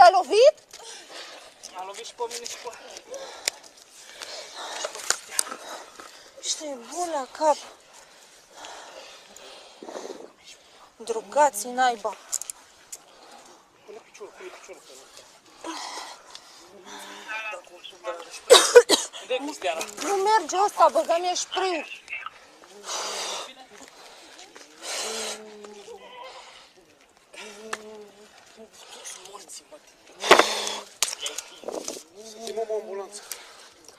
Te-a lovit? M-a lovit și pe mine și pe... Ești nebun la cap. Drogați-i naiba. Pune piciorul, pune piciorul pe unde e Cristiana? Nu merge ăsta, băga-mi spray-ul. Să chemăm o ambulanță.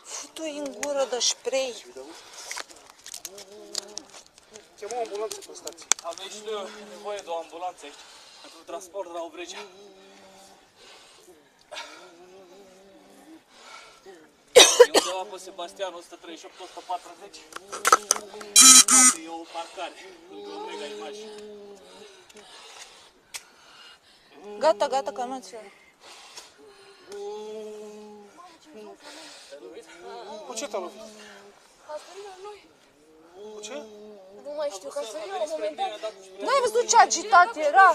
Fut-o-i în gură de spray. Chemăm o ambulanță pe stație. Avem și noi nevoie de o ambulanță aici, pentru transport la Obregea. E undeva pe Sebastian, 138-140. E o parcare, lângă Obrega Imagi. Gata, gata, calmați-vă. Cu ce te-a lovit? A sărit la noi. Cu ce? Nu mai știu, că a sărit la un moment dat. N-ai văzut ce agitat era?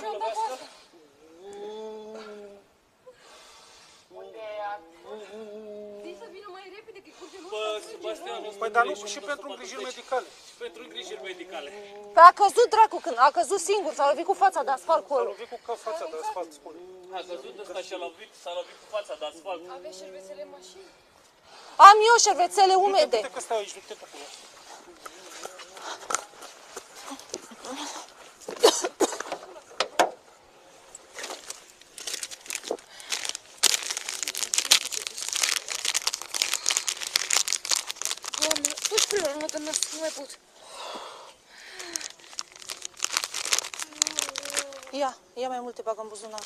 Zi să vină mai repede, că-i curge Bă, Sebastian, Păi dar nu și pentru îngrijiri medicale. Și pentru îngrijiri medicale. Păi a căzut dracu când a căzut singur, s-a lovit cu fața de asfalt cu S-a ăla. lovit cu fața de asfalt, spune. A căzut ăsta și s-a lovit cu fața de asfalt. Aveți șervețele în mașină? Am eu șervețele umede. Uite că stai aici, du-te pe acolo. Doamne, fă-și prea urmă că nu mai pot. Ia mai multe, bagă în buzunar.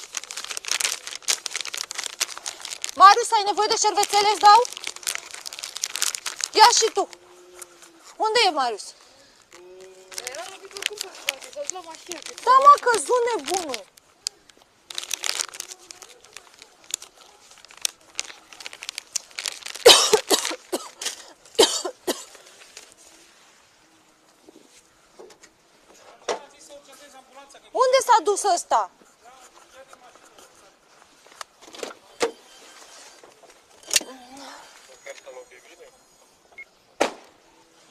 Marius, ai nevoie de șervețele, îți dau? Ia și tu. Unde e Marius? Era lovit oricum pe spate, s-a dus la mașină. Da, m-a căzut nebunul. Unde s-a dus ăsta?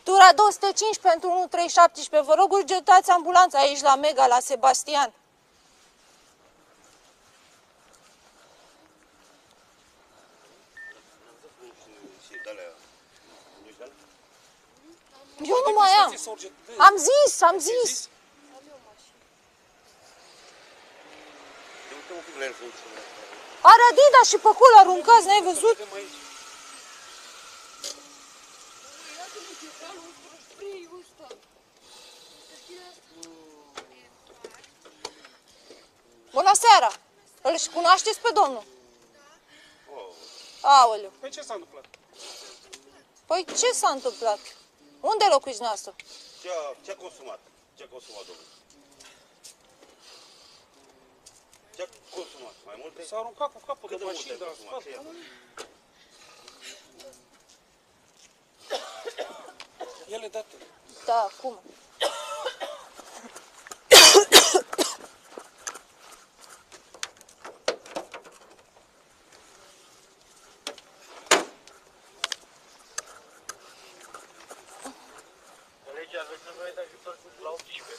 Tura 205 pentru 1317. Vă rog, urgentați ambulanța aici la Mega, la Sebastian. Eu nu mai am. Am zis. Are Adidas și pe acolo aruncați, n-ai văzut? Bună seara! Îl cunoașteți pe domnul? Aoleu. Păi ce s-a întâmplat? Păi ce s-a întâmplat? Unde locuiți noastră? Ce a consumat? Ce a consumat, domnul? Ce a consumat? Mai multe? S-a aruncat cu capul Cât de de mașină multe de a la consumat? asfalt. Ce Ele date. Da, cum? Colegi, aveți nevoie de ajutor la 18.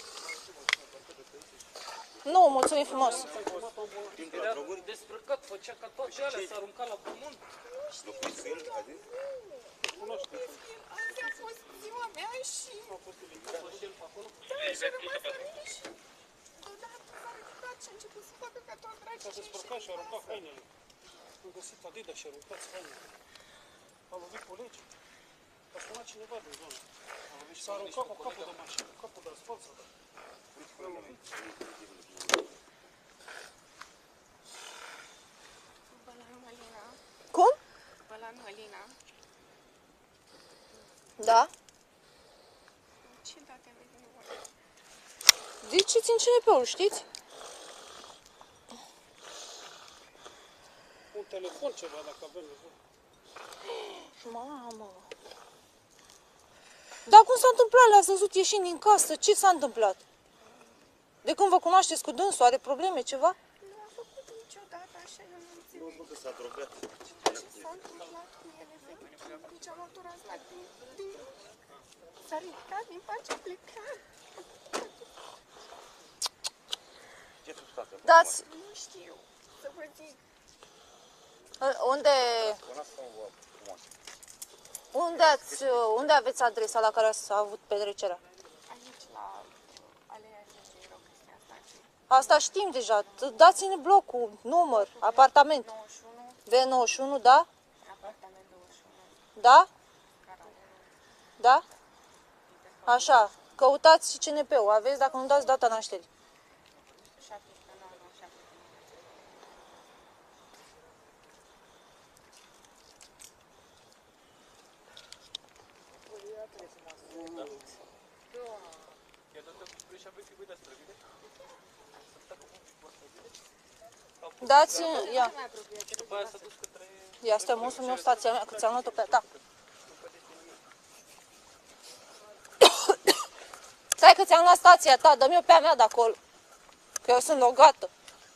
Nu, mulțumim frumos. Era Desbrăcat, făcea ca toate alea, s-a aruncat la pământ. locuiți cu el, a zis? Azi a fost ziua mea și... Da, și a rămas aici. Deodată s-a ridicat și a început să facă ca tot dragi. S-a descurcat și a aruncat hainele. Am găsit Adidas și a aruncat hainele. A lovit colegii. A sunat cineva din zonă. S-a aruncat cu capul de mașină, cu capul de asfalt s-a dat. A lovit. Bălanul Alina. Cum? Bălanul Alina. Da? Ce date aveți nevoie? Ziceți în CNP-ul, știți? Un telefon ceva dacă avem nevoie. Mamă. Dar cum s-a întâmplat? Le-ați văzut ieșind din casă? Ce s-a întâmplat? De când vă cunoașteți cu dânsul? Are probleme, ceva? Nu a făcut niciodată. dat așa, eu nu înțeleg. Nu că s-a drogat. Ce s-a întâmplat cu el, efectiv. Deci am luat o rază din... S-a ridicat din pat și a plecat. Ce substanță? Dați, Nu știu să vă zic. unde aveți adresa la care ați avut petrecerea? Aici, la Alea 10, era chestia asta. Asta știm deja. Dați-ne blocul, număr, apartament. 91, V91, da? apartament 21, Da? cara 1, Da? Așa. Căutați CNP-ul. Aveți, dacă nu dați data nașterii. 17, 9, 7. Dați, ia. După aia s-a dus către... Ia, stai, mă, să-mi iau stația mea, că ți-am luat-o pe a ta. Stai că ți-am luat stația ta, dă-mi-o pe a mea de acolo. Că eu sunt logată.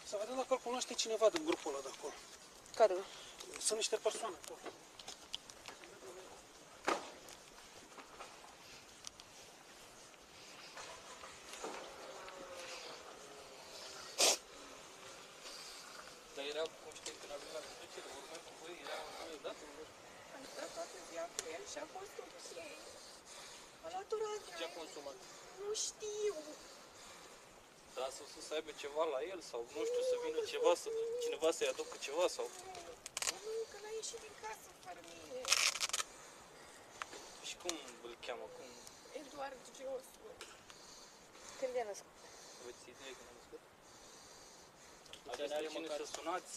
Să vedem dacă îl cunoaște cineva din grupul ăla de acolo. Care? Sunt niște persoane acolo. Dar erau conștienți când a venit la petrecere, urmăm cu voi, era da? Am stat toată ziua cu el și a fost ok. A luat o rază. Ce a consumat? Nu știu. Da, să aibă ceva la el sau nu știu, să vină ceva, cineva să-i aducă ceva sau... Nu, că n-a ieșit din casă fără mine. Și cum îl cheamă? Cum Eduard Giosu. Când e născut? aveți idee când a născut? Aveți pe cine să sunați?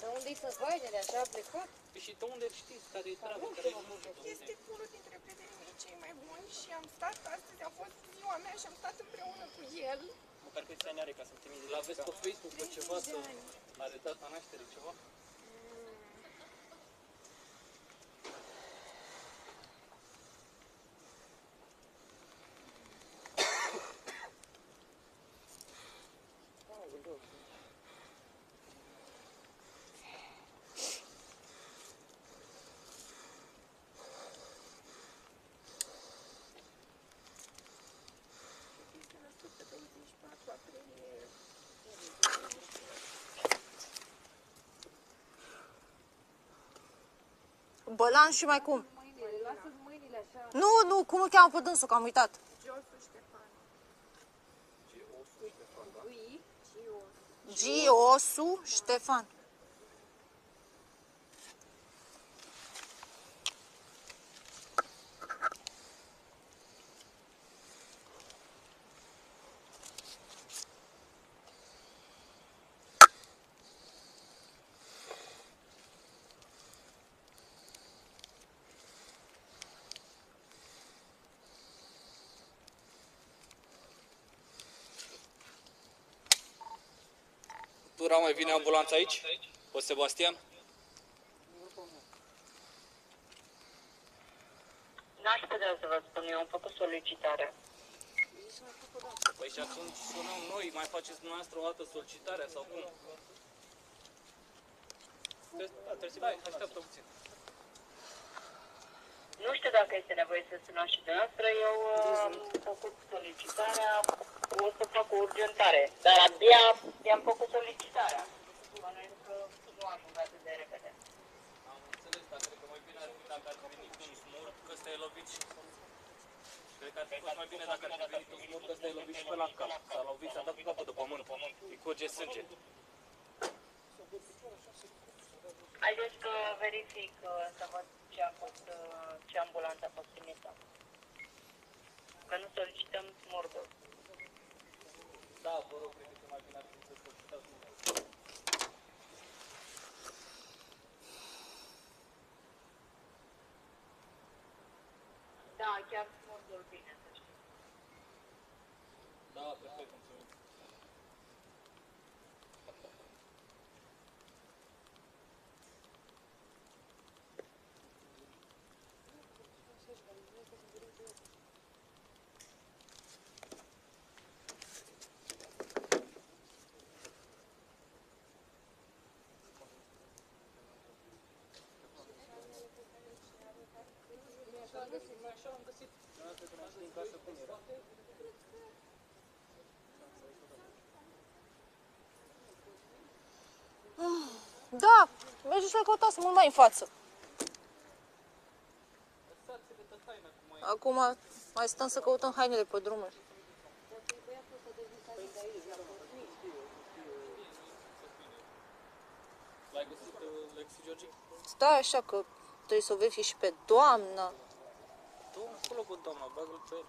Dar unde-i sunt vainele? Așa a plecat? Păi și de unde știți care e treaba? Care e numărul? Este unul dintre prietenii mei cei mai buni și am stat astăzi, a fost ziua mea și am stat împreună cu el. Măcar câți ani are ca să-mi trimite? L-aveți pe Facebook pe ceva să are data nașterii ceva? Este născut pe 24 aprilie. Bălan și mai cum? Lasă-ți mâinile așa. Nu, cum îl cheamă pe dânsul, că am uitat. Giosu Ștefan. Giosu Ștefan. Tura, mai vine ambulanța aici? Pe Sebastian? N-aș putea să vă spun, eu am făcut solicitarea. Păi și atunci sunăm noi, mai faceți dumneavoastră o altă solicitare sau cum? Trebuie să... Hai, așteaptă puțin. Nu știu dacă este nevoie să sunați și dumneavoastră, eu am făcut solicitarea, o să fac o urgentare, dar abia i-am făcut solicitarea. Bănuiesc că nu ajung atât de repede. Am înțeles, dar cred că mai bine ar fi dacă ar fi venit un smurd, că ăsta e lovit și... Cred că ar fi fost mai bine dacă ar fi venit un smurd, că ăsta e lovit și pe la cap. S-a lovit, s-a dat cu capul de pământ. Îi curge sânge. Haideți că verific să văd ce a fost, ce ambulanță a fost trimisă. Că nu solicităm smurdul. Da, vă rog, cred că mai bine ar fi să solicitați smurdul. Da, chiar smurdul bine, să știți. Da, perfect, mulțumim. din casă cum era. Da, mergeți la căutați mult mai în față. Acum mai stăm să căutăm hainele pe drumuri. L-ai găsit, Lexi Georgi? Stai așa că trebuie să o verifici și pe doamna. Tu acolo cu doamna, bagă-l pe el.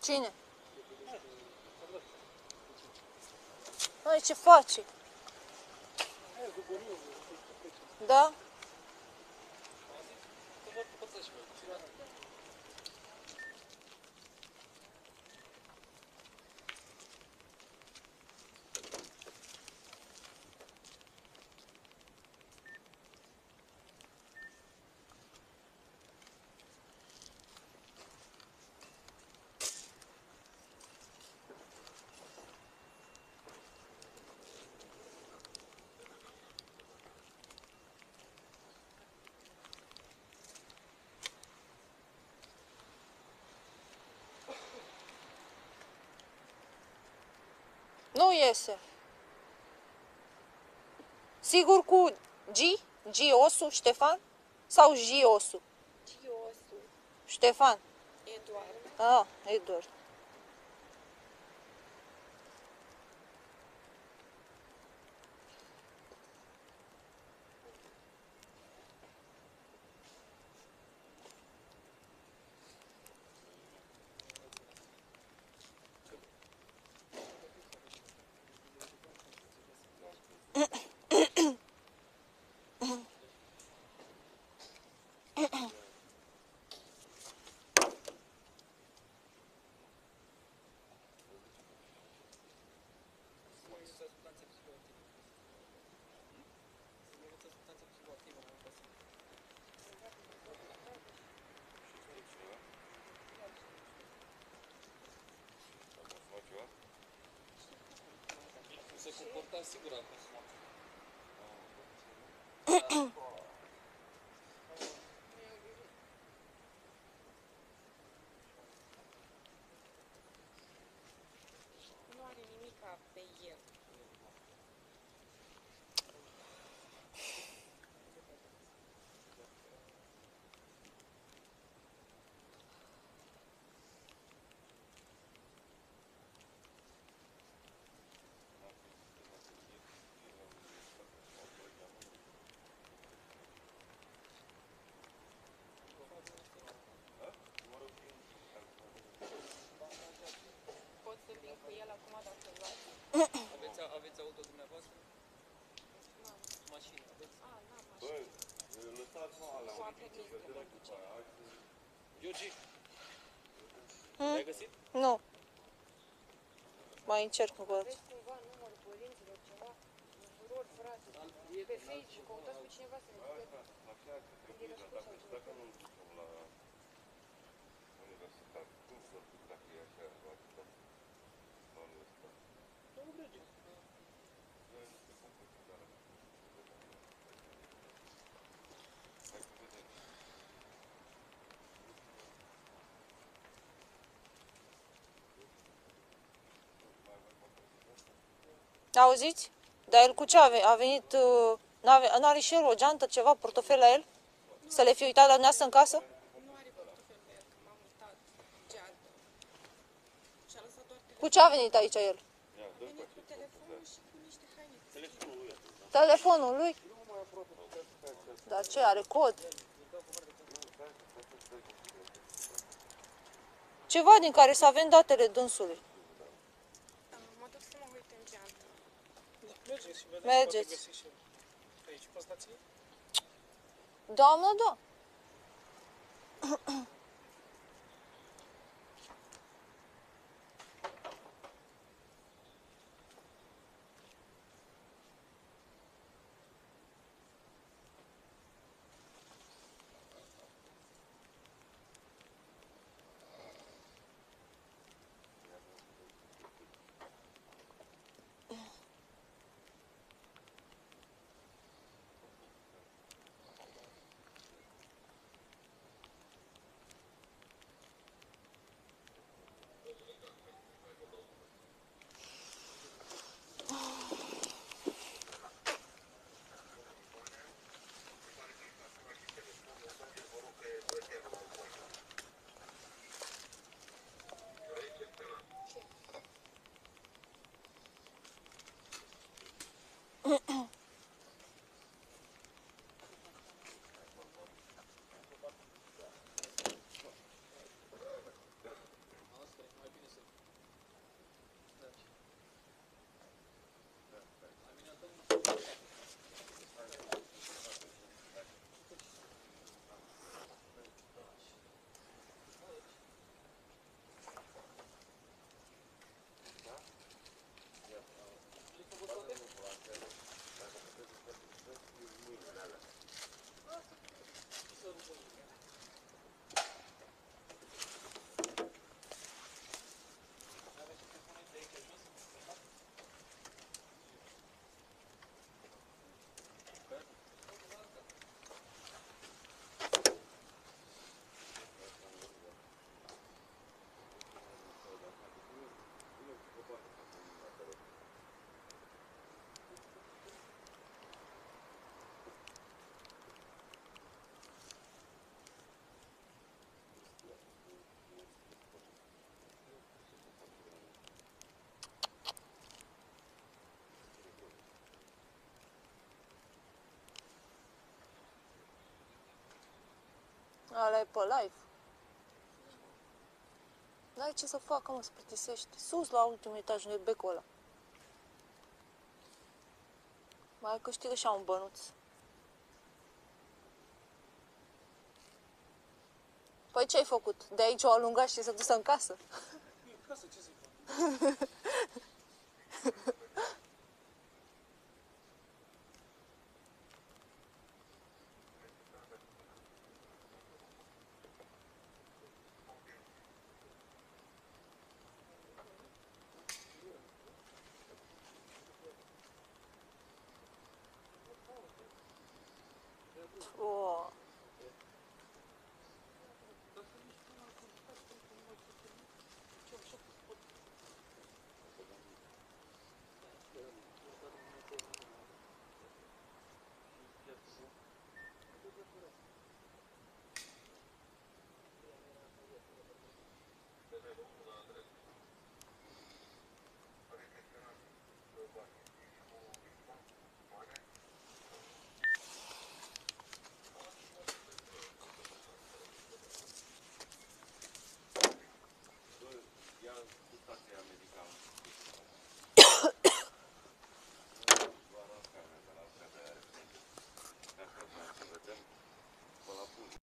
Cine? Ai, ce faci? Da? Nu iese. Sigur cu G? G-osu, Ștefan? Sau J-osu? Giosu, Ștefan. Eduard. Ah, Eduard. Se comporta sigur acum. Nu are nimica pe el. Pot să vin cu el acum dacă luați. Aveți auto dumneavoastră? Mașină aveți? A, n-am mașină. Cu a permis că mă duce. Georgi? L-ai găsit? Nu. Mai încerc încă o dată. Aveți cumva numărul părinților, ceva? Vă rog, frate, pe Facebook, căutați pe cineva să ne dică. Când e născut sau ceva. Auziți? Dar el cu ce a venit? A venit, n-are și el o geantă, ceva, portofel la el? Să le fi uitat la dumneavoastră în casă? Nu are portofel pe el, că m-am uitat. Geantă. Și-a lăsat doar Cu ce a venit aici el? a venit cu telefonul și cu niște haine. Telefonul lui? Dar ce, are cod? Ceva din care să avem datele dânsului. Mă duc să mă uit în geantă. Mergeți și vedeți. Mergeți. Poate găsiți și aici. Poți dați? Doamnă, da. Ala e pe live. N-ai ce să facă, mă, să plictisește. Sus, la ultimul etaj, unde e becul ăla. Mai câștigă și un bănuț. Păi ce ai făcut? De aici o alungat și s-a dus în casă? În casă, ce să-i fac?